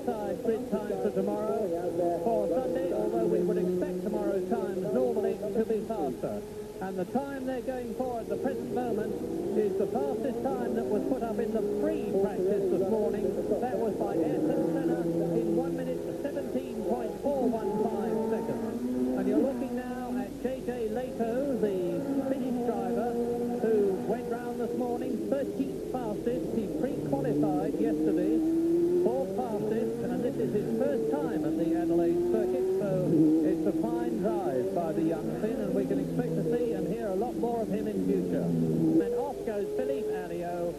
decide grid times for tomorrow. For Sunday, although we would expect tomorrow's times normally to be faster. And the time they're going for at the present moment is the fastest time that was put up in the free practice this morning. That was by Ayrton Senna in 1 minute 17.415 seconds. And you're looking now at J.J. Leto, the Finnish driver, who went round this morning 13th fastest. He pre-qualified yesterday, 4th fastest, and this is his first time at the Adelaide circuit, so it's a fine drive by the young Finn, and we can expect to see and hear a lot more of him in future. And off goes Philippe Alliot,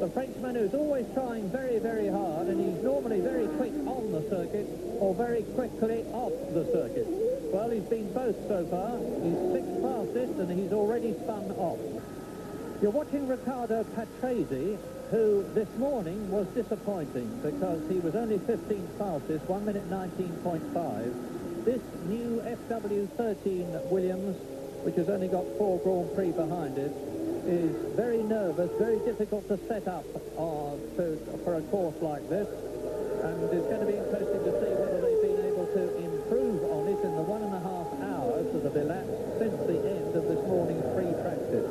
the Frenchman who's always trying very, very hard, and he's normally very quick on the circuit or very quickly off the circuit. Well, he's been both so far. He's 6th fastest, and he's already spun off. You're watching Riccardo Patrese, who this morning was disappointing because he was only 15th fastest, 1 minute 19.5. This new FW13 Williams, which has only got 4 Grand Prix behind it, is very nervous, very difficult to set up for a course like this. And it's going to be interesting to see whether they've been able to improve on it in the 1.5 hours that have elapsed since the end of this morning's free practice.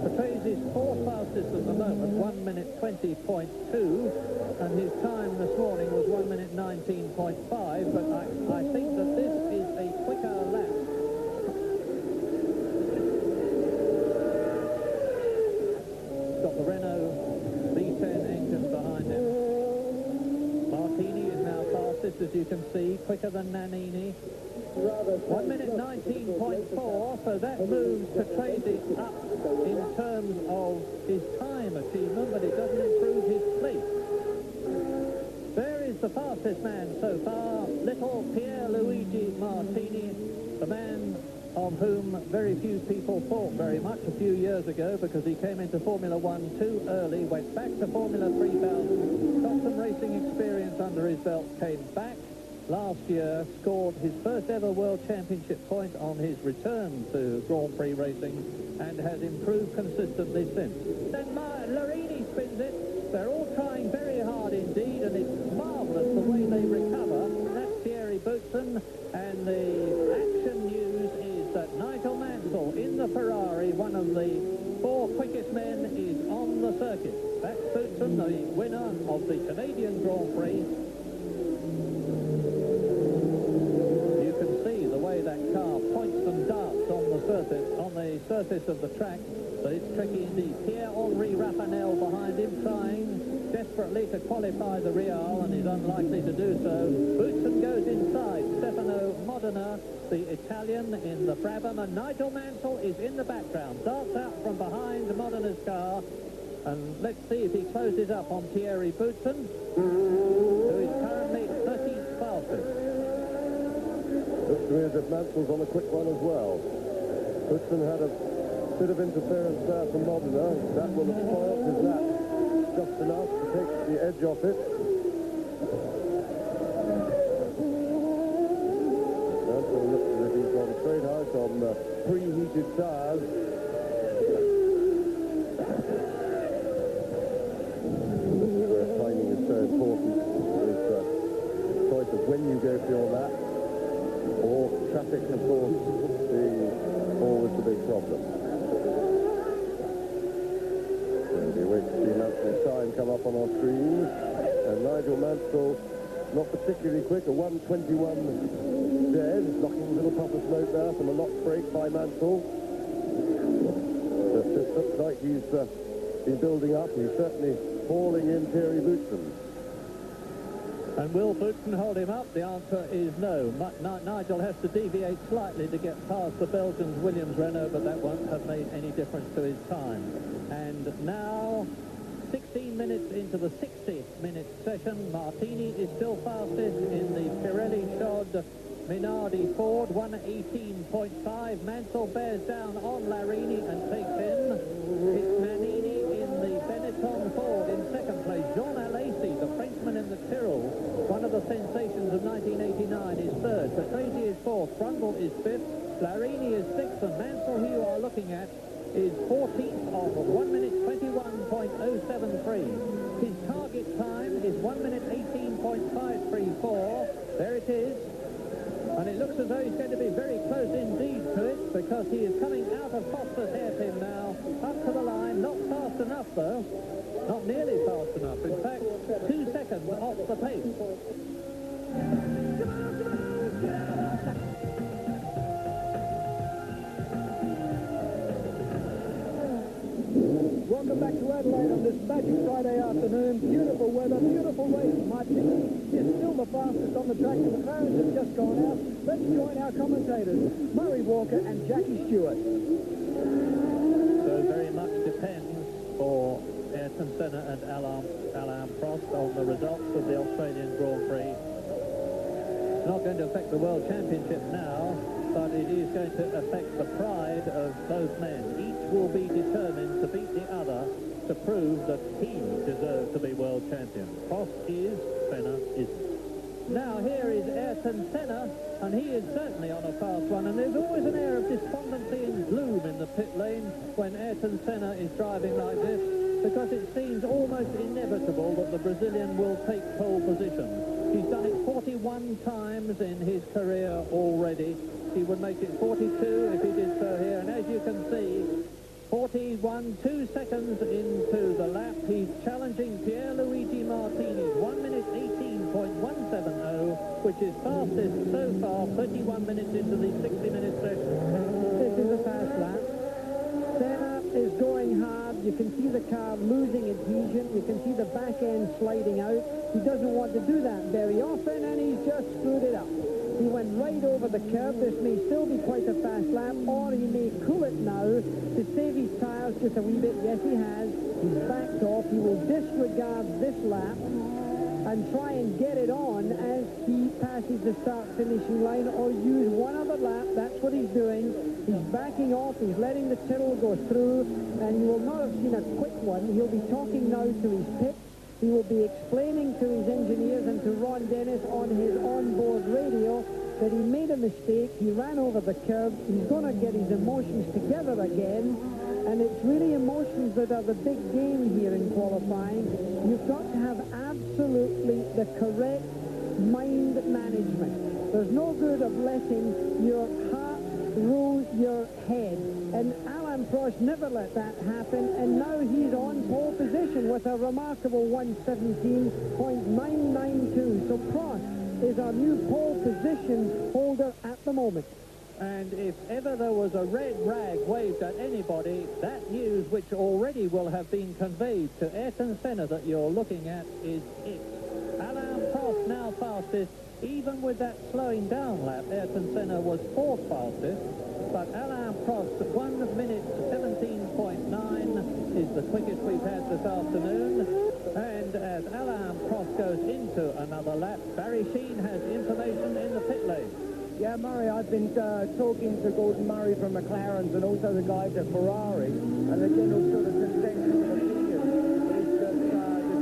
Patrese is 4th fastest at the moment, 1 minute 20.2, and his time this morning was 1 minute 19.5, but I think that this is a quicker lap. Got the Renault V10 engine behind him. Martini is now fastest, as you can see, quicker than Nannini. 1 minute 19.4, so that moves Patrese up in terms of his time achievement, but it doesn't improve his place. There is the fastest man so far, little Pierluigi Martini, the man of whom very few people thought very much a few years ago because he came into Formula One too early, went back to Formula 3000, got some racing experience under his belt, came back last year, scored his first ever World Championship point on his return to Grand Prix racing and has improved consistently since. Then Larini spins it. They're all trying very hard indeed, and it's marvellous the way they recover. That's Thierry Boutsen, and the action news is that Nigel Mansell in the Ferrari, one of the 4 quickest men, is on the circuit. That's Boutsen, the winner of the Canadian Grand Prix. That car points and darts on the surface of the track, but it's tricky indeed. Pierre-Henri Raphanel behind him, trying desperately to qualify the Real, and is unlikely to do so. Boutsen goes inside. Stefano Modena, the Italian, in the Brabham, and Nigel Mansell is in the background, darts out from behind Modena's car, and let's see if he closes up on Thierry Boutsen, who is currently 13th fastest. Looks to me as if Mansell's on a quick one as well. Boutsen had a bit of interference there from Modena. That will have spoiled his lap just enough to take the edge off it. Mansell looks as if he's gone straight out on preheated tyres. This is where timing is so important. It's a choice of when you go for your lap. Or traffic, of course, being always the big problem. And we wait to see Mansell's time come up on our screens. And Nigel Mansell, not particularly quick, a 1:21 dead, knocking a little puff of smoke there from a lock brake by Mansell. But it looks like he's been building up. He's certainly falling in Thierry Boutsen. And will Boutsen hold him up? The answer is no. Nigel has to deviate slightly to get past the Belgian's Williams Renault, but that won't have made any difference to his time. And now, 16 minutes into the 60-minute session, Martini is still fastest in the Pirelli-shod Minardi Ford, 1:18.5. Mansell bears down on Larini and takes in. It's Nannini in the Benetton Ford in second place. Jean Alesi, the Frenchman in the Tyrrell, one of the sensations of 1989, is third. Patrese is fourth. Brundle is fifth. Larini is sixth. And Mansell, who you are looking at, is 14th of 1 minute 21.073. His target time is 1 minute 18.1. 17.534. There it is. And it looks as though he's going to be very close indeed to it, because he is coming out of Foster's hairpin now, up to the line. Not fast enough, though. Not nearly fast enough. In fact, 2 seconds off the pace. Welcome back to Adelaide on this magic Friday afternoon. Beautiful weather, beautiful race. My team is still the fastest on the track. The McLarens have just gone out. Let's join our commentators, Murray Walker and Jackie Stewart. So very much depends for Ayrton Senna and Alain Prost on the results of the Australian Grand Prix. It's not going to affect the World Championship now, but it is going to affect the pride of both men. Each will be determined to beat the other to prove that he deserves to be world champion. Prost is, Senna isn't. Now here is Ayrton Senna, and he is certainly on a fast run, and there's always an air of despondency and gloom in the pit lane when Ayrton Senna is driving like this, because it seems almost inevitable that the Brazilian will take pole position. He's done it 41 times in his career already. He would make it 42 if he did so here, and as you can see, 41, 2 seconds into the lap, he's challenging Pierluigi Martini's 1 minute 18.170, which is fastest so far, 31 minutes into the 60-minute session. This is a fast lap. Senna is going hard. You can see the car losing adhesion. You can see the back end sliding out. He doesn't want to do that very often, and he's just screwed it up. He went right over the curb. This may still be quite a fast lap, or he may cool it now to save his tyres just a wee bit. Yes, he has. He's backed off. He will disregard this lap and try and get it on as he passes the start-finishing line, or use one other lap. That's what he's doing. He's backing off. He's letting the Tyrrell go through, and you will not have seen a quick one. He'll be talking now to his pit. He will be explaining to his engineers and to Ron Dennis on his onboard radio that he made a mistake. He ran over the curb. He's going to get his emotions together again. And it's really emotions that are the big game here in qualifying. You've got to have absolutely the correct mind management. There's no good of letting your heart rule your head. And Alain Prost never let that happen, and now he's on pole position with a remarkable 1:17.992. So Prost is our new pole position holder at the moment. And if ever there was a red rag waved at anybody, that news, which already will have been conveyed to Ayrton Senna that you're looking at, is it. Alain Prost now fastest. Even with that slowing down lap, Ayrton Senna was fourth fastest. But Alain Prost, 1 minute 17.9 is the quickest we've had this afternoon. And as Alain Prost goes into another lap, Barry Sheen has information in the pit lane. Yeah, Murray, I've been talking to Gordon Murray from McLaren's and also the guys at Ferrari, and the general sort of consensus opinion is that the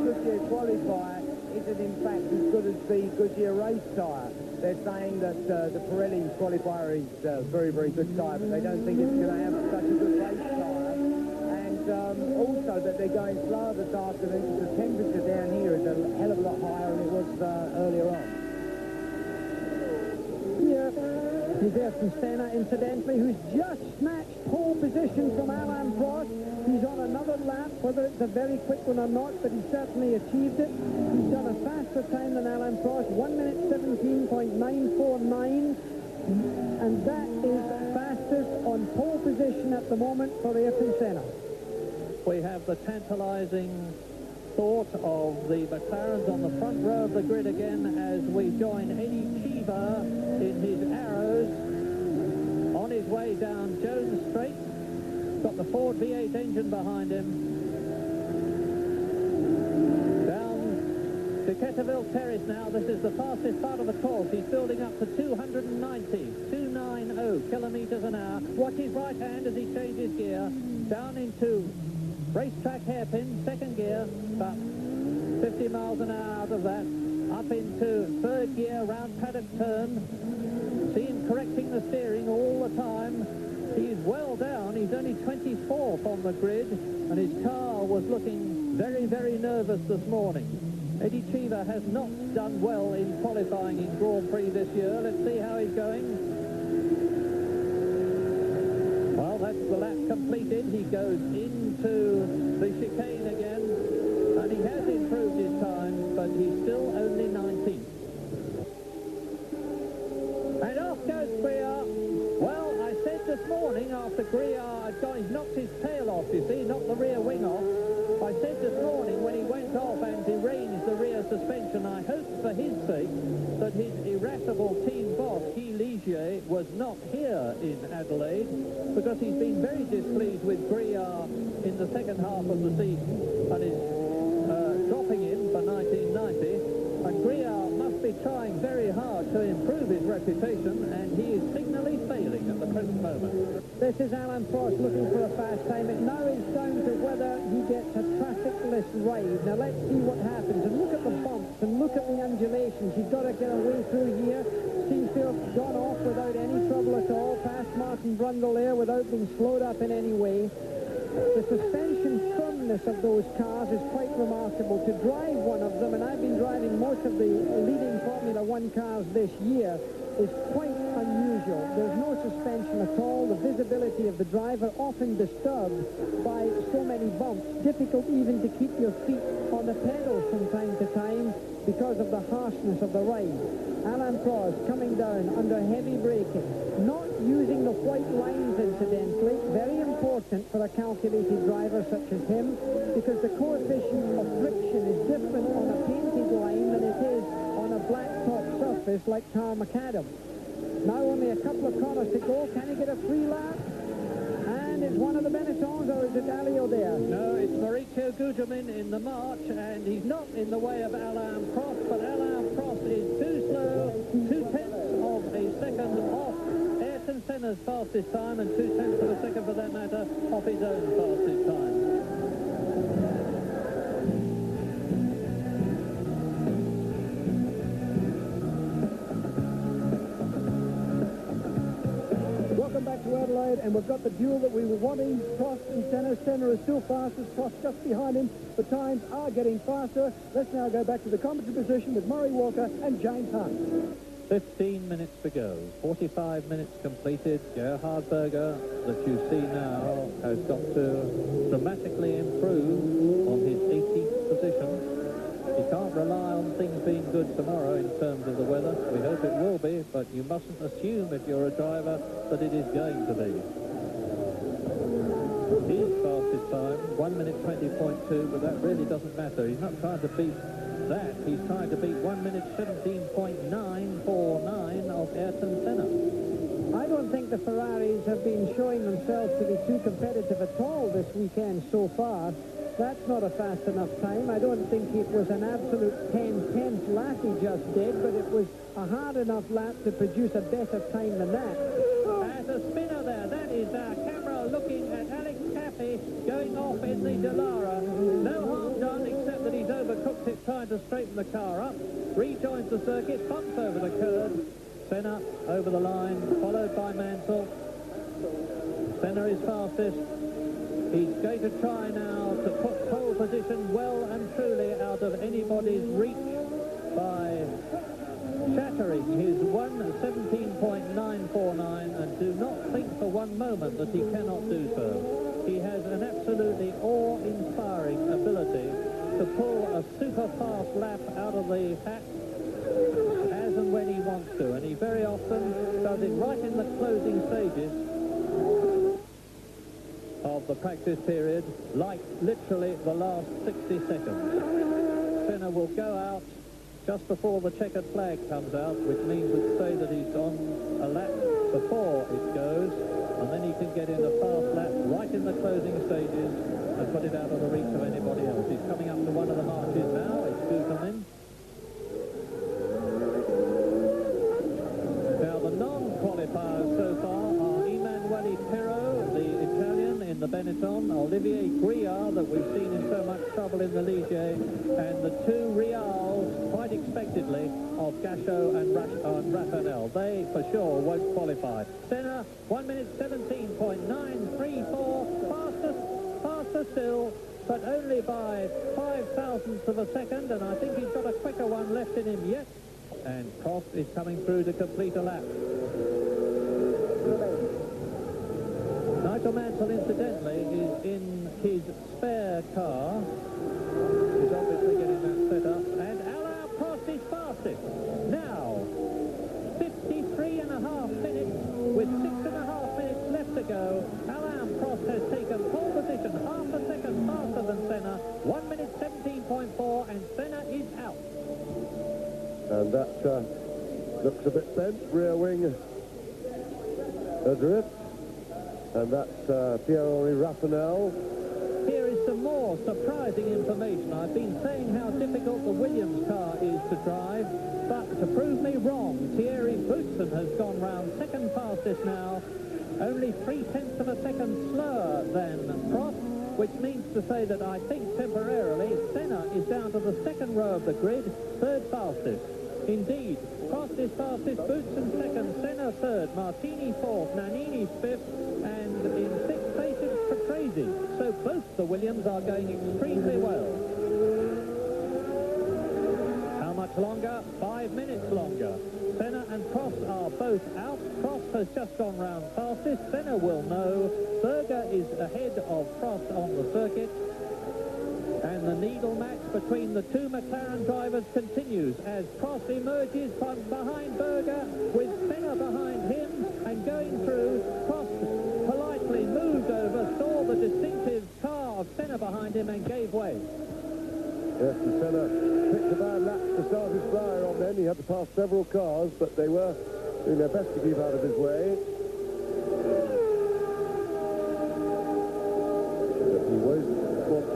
Goodyear qualifier isn't in fact as good as the Goodyear race tyre. They're saying that the Pirelli qualifier is a very, very good tyre, but they don't think it's going to have such a good race tyre. And also that they're going slower this afternoon because the temperature down here is a hell of a lot higher than it was earlier on. Here is Ayrton Senna, incidentally, who's just snatched pole position from Alain Prost. He's on another lap, whether it's a very quick one or not, but he certainly achieved it. He's done a faster time than Alain Prost, 1 minute 17.949, and that is fastest on pole position at the moment for Ayrton Senna. We have the tantalizing thought of the McLarens on the front row of the grid again as we join Eddie Cheever in his Arrows on his way down Jones Straight. Got the Ford V8 engine behind him. Down to Ketterville Terrace now. This is the fastest part of the course. He's building up to 290 kilometres an hour. Watch his right hand as he changes gear. Down into racetrack hairpin, second gear, about 50 miles an hour out of that. Up into third gear, round paddock turn. See him correcting the steering all the time. He's well down. He's only 24th on the grid, and his car was looking very, very nervous this morning. Eddie Cheever has not done well in qualifying in Grand Prix this year. Let's see how he's going. Well, that's the lap completed. He goes into the chicane again, and he has improved his time, but he's still only 19th. And off goes Greer. Well, I said this morning after Greer had gone, he's knocked his tail off, you see, knocked the rear wing off. I said this morning when he went off and deranged the rear suspension, I hoped for his sake that his irascible team boss, Guy Ligier, was not here in Adelaide, because he's been very displeased with Greer in the second half of the season and is dropping him for 1990. And Greer must be trying very hard to improve his reputation, and he is signally failing at the present moment. This is Alan Prost looking for a fast time. It now is down to whether he gets a traffic-less ride. Now let's see what happens. And look at the bumps and look at the undulations. He's got to get away through here. Seems to have gone off without any trouble at all. Past Martin Brundle there without being slowed up in any way. The suspension firmness of those cars is quite remarkable. To drive one of them, and I've been driving most of the leading Formula One cars this year, is quite unusual. There's no suspension at all. The visibility of the driver often disturbed by so many bumps. Difficult even to keep your feet on the pedals from time to time because of the harshness of the ride. Alan Prost coming down under heavy braking, not using the white lines incidentally, very important for a calculated driver such as him, because the coefficient of friction is different on a painted line than it is on a black top surface like Tar-Macadam. Now only a couple of corners to go. Can he get a free lap? And it's one of the Benettons, or is it Alio there? No, it's Maurizio Gugelmin in the march, and he's not in the way of Alain Prost, but Alain Prost is too slow, 2/10 of a second off Ayrton Senna's fastest time, and 2/10 of a second, for that matter, off his own fastest time. Adelaide, and we've got the duel that we were wanting. Prost and Senna. Senna is still fastest. Prost just behind him. The times are getting faster. Let's now go back to the commentary position with Murray Walker and James Hunt. 15 minutes to go. 45 minutes completed. Gerhard Berger, that you see now, has got to dramatically improve on his 18th position. You can't rely on things being good tomorrow in terms of the weather. We hope it will be, but you mustn't assume if you're a driver that it is going to be. His fastest time, 1 minute 20.2, but that really doesn't matter. He's not trying to beat that. He's trying to beat 1 minute 17.949 of Ayrton Senna. I don't think the Ferraris have been showing themselves to be too competitive at all this weekend so far. That's not a fast enough time. I don't think it was an absolute 10/10 lap he just did, but it was a hard enough lap to produce a better time than that. As a spinner there, that is our camera looking at Alex Caffey going off in the Dallara. No harm done, except that he's overcooked it trying to straighten the car up. Rejoins the circuit, bumps over the curb. Senna over the line, followed by Mansell. Senna is fastest. He's going to try now to put pole position well and truly out of anybody's reach by shattering his 1:17.949, and do not think for one moment that he cannot do so. He has an absolutely awe-inspiring ability to pull a super fast lap out of the pack as and when he wants to, and he very often does it right in the closing stages of the practice period, like literally the last 60 seconds. Senna will go out just before the checkered flag comes out, which means it's say that he's on a lap before it goes, and then he can get in a fast lap right in the closing stages and put it out of the reach of anybody else. He's coming up to one of the marches now. It's Gugelmin. Now the non-qualifiers so far are Emanuele Pirro, the Italian in the Benetton, Olivier Griard, that we've seen in so much trouble in the Ligier, and the two Reals, quite expectedly, of Gachot and Rafanel. They, for sure, won't qualify. Senna, 1 minute 17.934, faster still, but only by 0.05 of a second, and I think he's got a quicker one left in him yet. And Cross is coming through to complete a lap. Nigel Mansell, incidentally, is in his spare car. He's obviously getting that set up. And Alain Prost is fastest. Now, 53.5 minutes with 6.5 minutes left to go. Alain Prost has taken pole position, half a second faster than Senna. 1 minute 17.4, and Senna is out. And that looks a bit bent, rear wing adrift. And that's Pierre-Henri Raphael. Here is some more surprising information. I've been saying how difficult the Williams car is to drive, but to prove me wrong, Thierry Boutsen has gone round second fastest now, only 0.3 of a second slower than Prost, which means to say that I think temporarily Senna is down to the second row of the grid, third fastest. Indeed, Prost is fastest, Boutsen second, Senna third, Martini fourth, Nannini fifth, and in sixth place it's Patrese. So both the Williams are going extremely well. How much longer? 5 minutes longer. Senna and Prost are both out. Prost has just gone round fastest. Senna will know. Berger is ahead of Prost on the circuit. And the needle match between the two McLaren drivers continues as Prost emerges from behind Berger with Senna behind him, and going through, Prost politely moved over, saw the distinctive car of Senna behind him and gave way. Yes, and Senna picked a bad lap to start his flyer on then. He had to pass several cars, but they were doing their best to keep out of his way. He won't want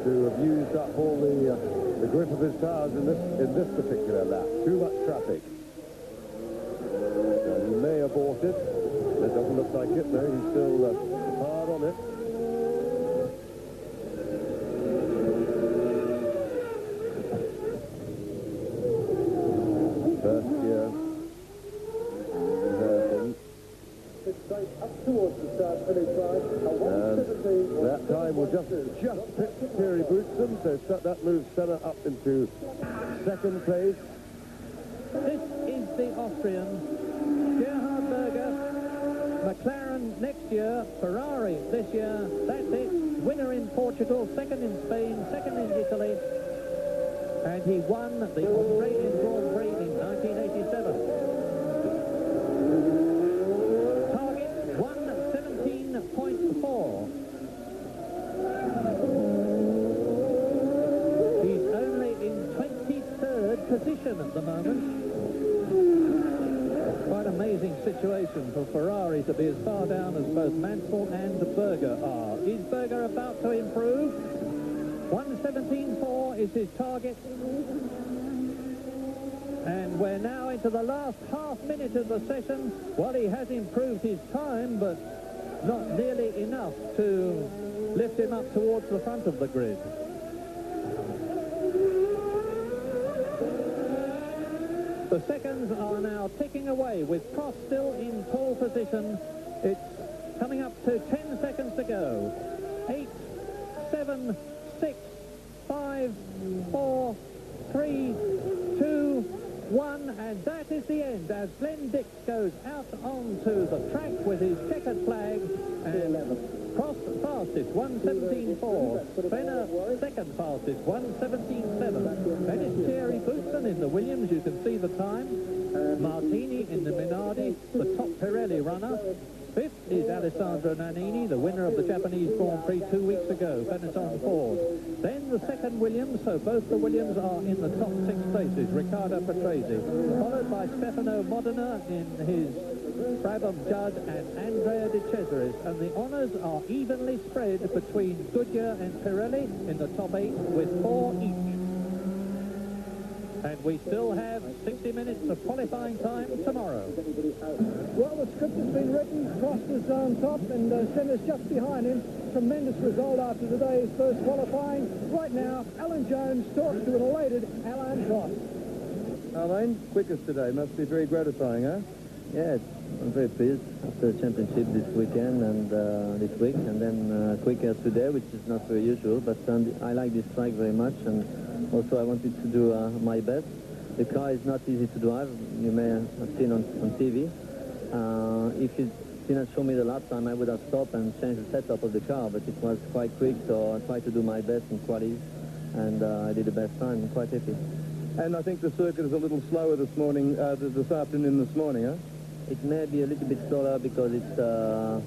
to have used up all the grip of his tires in this particular lap. Too much traffic. And he may abort it. It doesn't look like it, though. He's still hard on it. First gear. Up towards the start finish line. And that time will just pick Thierry Boutsen, so that moves Senna up into second place. This is the Austrian, Gerhard Berger. McLaren next year, Ferrari this year. That's it. Winner in Portugal, second in Spain, second in Italy. And he won the Australian Grand Prix in 1987. Target 1:17.4. He's only in 23rd position at the moment. Quite amazing situation for Ferrari to be as far down as both Mansell and Berger are. Is Berger about to improve? 1:17.4 is his target. And we're now into the last half minute of the session. Well, he has improved his time, but not nearly enough to lift him up towards the front of the grid. The seconds are now ticking away with Prost still in pole position. It's coming up to 10 seconds to go. 8, 7, 6, 5, 4, 3, 2, 1, and that is the end as Glenn Dix goes out onto the track with his checkered flag, and Prost fastest, 1:17.4. Senna second fastest, 1:17.7. Then it's Thierry Boutsen in the Williams, you can see the time. Martini in the Minardi, the top Pirelli runner. Fifth is Alessandro Nannini, the winner of the Japanese Grand Prix 2 weeks ago, Benetton Ford. Then the second Williams, so both the Williams are in the top 6 places, Riccardo Patrese. Followed by Stefano Modena in his Brabham Judd and Andrea De Cesaris. And the honours are evenly spread between Goodyear and Pirelli in the top 8 with 4 each. And we still have 60 minutes of qualifying time tomorrow. Well, the script has been written. Prost is on top, and Senna's just behind him. Tremendous result after today's first qualifying. Right now, Alan Jones talks to an elated Alain Prost. Alain, quickest today. Must be very gratifying, huh? Yes, I'm very pleased after the championship this weekend and this week, and then quicker today, which is not very usual, but I like this track very much, and also I wanted to do my best. The car is not easy to drive, you may have seen on TV. If you didn't show me the lap time, I would have stopped and changed the setup of the car, but it was quite quick, so I tried to do my best in qualies, and I did the best time. I'm quite happy. And I think the circuit is a little slower this morning, this afternoon this morning, huh? It may be a little bit slower because it's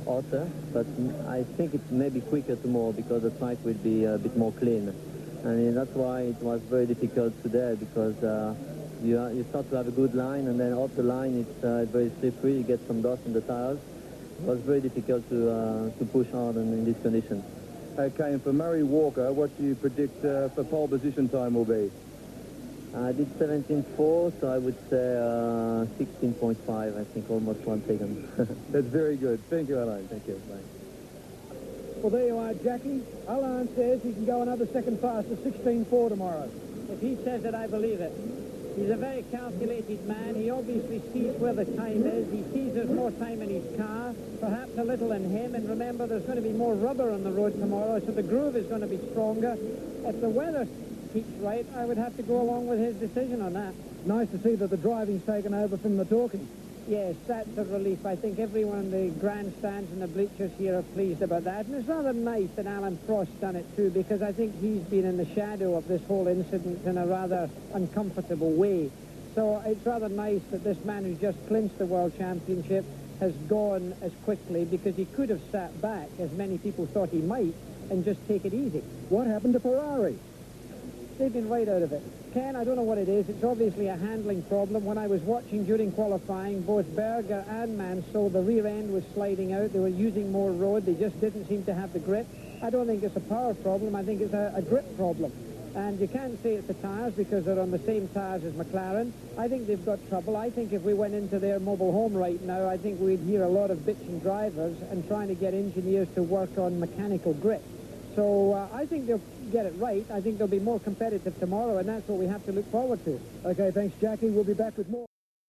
hotter, but I think it may be quicker tomorrow because the track will be a bit more clean. And that's why it was very difficult today, because you start to have a good line, and then off the line it's very slippery. You get some dust in the tires. It was very difficult to push hard in these conditions. Okay, and for Murray Walker, what do you predict for pole position time will be? I did 17.4, so I would say 16.5, I think, almost 1 second. That's very good. Thank you, Alain. Thank you. Bye. Well, there you are, Jackie. Alain says he can go another second faster, 16.4 tomorrow. If he says it, I believe it. He's a very calculated man. He obviously sees where the time is. He sees there's more time in his car, perhaps a little in him. And remember, there's going to be more rubber on the road tomorrow, so the groove is going to be stronger. If the weather keeps right, I would have to go along with his decision on that. Nice to see that the driving's taken over from the talking. Yes, that's a relief. I think everyone in the grandstands and the bleachers here are pleased about that. And it's rather nice that Alan Prost's done it too, because I think he's been in the shadow of this whole incident in a rather uncomfortable way. So it's rather nice that this man who just clinched the World Championship has gone as quickly, because he could have sat back, as many people thought he might, and just take it easy. What happened to Ferrari? They've been right out of it. Ken, I don't know what it is. It's obviously a handling problem. When I was watching during qualifying, both Berger and Mansell, the rear end was sliding out. They were using more road. They just didn't seem to have the grip. I don't think it's a power problem. I think it's a grip problem. And you can't say it's the tyres, because they're on the same tyres as McLaren. I think they've got trouble. I think if we went into their mobile home right now, I think we'd hear a lot of bitching drivers and trying to get engineers to work on mechanical grip. So I think they'll get it right. I think they'll be more competitive tomorrow, and that's what we have to look forward to. Okay, thanks, Jackie. We'll be back with more.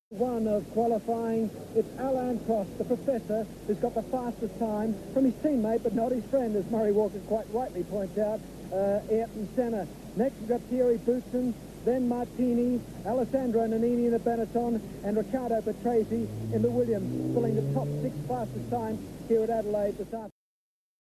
One of qualifying. It's Alain Prost, the professor, who's got the fastest time from his teammate, but not his friend, as Murray Walker quite rightly points out, Ayrton Senna. Next, we've got Thierry Boutsen, then Martini, Alessandro Nannini in the Benetton, and Riccardo Patrese in the Williams, filling the top 6 fastest times here at Adelaide this afternoon.